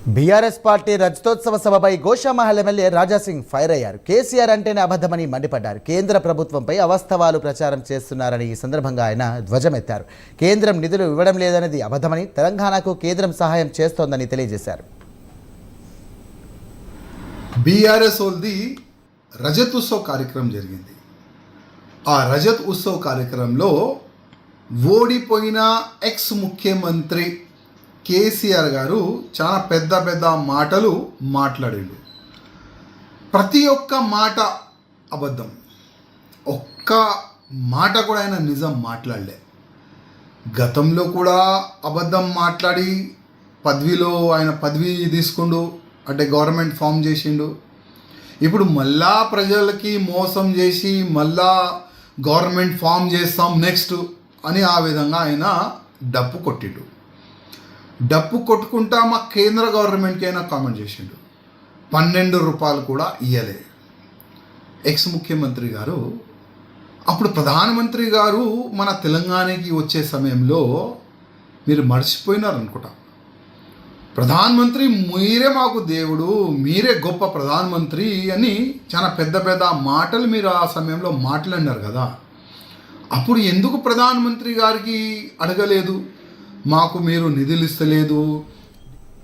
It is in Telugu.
బీఆర్ఎస్ పార్టీ రజతోత్సవ సభపై గోషామహల్ ఎమ్మెల్యే రాజాసింగ్ ఫైర్ అయ్యారు. కేసీఆర్ అంటేనే అబద్ధమని మండిపడ్డారు. కేంద్ర ప్రభుత్వంపై అవాస్తవాలు ప్రచారం చేస్తున్నారని ఈ సందర్భంగా ఆయన ధ్వజమెత్తారు. కేంద్రం నిధులు ఇవ్వడం లేదనేది అబద్ధమని, తెలంగాణకు కేంద్రం సహాయం చేస్తోందని తెలియజేశారు. బీఆర్ఎస్ వాళ్ళది రజత్ ఉత్సవ్ కార్యక్రమం జరిగింది. ఆ రజత్ ఉత్సవ్ కార్యక్రమంలో ఓడిపోయిన ఎక్స్ ముఖ్యమంత్రి కేసీఆర్ గారు చాలా పెద్ద పెద్ద మాటలు మాట్లాడిండు. ప్రతి ఒక్క మాట అబద్ధం, ఒక్క మాట కూడా ఆయన నిజం మాట్లాడలే. గతంలో కూడా అబద్ధం మాట్లాడి పదవిలో ఆయన పదవి తీసుకుండు, అంటే గవర్నమెంట్ ఫామ్ చేసిండు. ఇప్పుడు మళ్ళా ప్రజలకి మోసం చేసి మళ్ళా గవర్నమెంట్ ఫామ్ చేస్తాం నెక్స్ట్ అని ఆ విధంగా ఆయన డప్పు కొట్టిండు. డప్పు కొట్టుకుంటా మా కేంద్ర గవర్నమెంట్కి అయినా కామెంట్ చేసిండు. 12 రూపాయలు కూడా ఇయ్యలే ఎక్స్ ముఖ్యమంత్రి గారు. అప్పుడు ప్రధానమంత్రి గారు మన తెలంగాణకి వచ్చే సమయంలో మీరు మర్చిపోయినారు అనుకుంటా. ప్రధానమంత్రి మీరే మాకు దేవుడు, మీరే గొప్ప ప్రధానమంత్రి అని చాలా పెద్ద పెద్ద మాటలు మీరు ఆ సమయంలో మాట్లాడినారు కదా. అప్పుడు ఎందుకు ప్రధానమంత్రి గారికి అడగలేదు, మాకు మీరు నిధులు ఇస్తలేదు,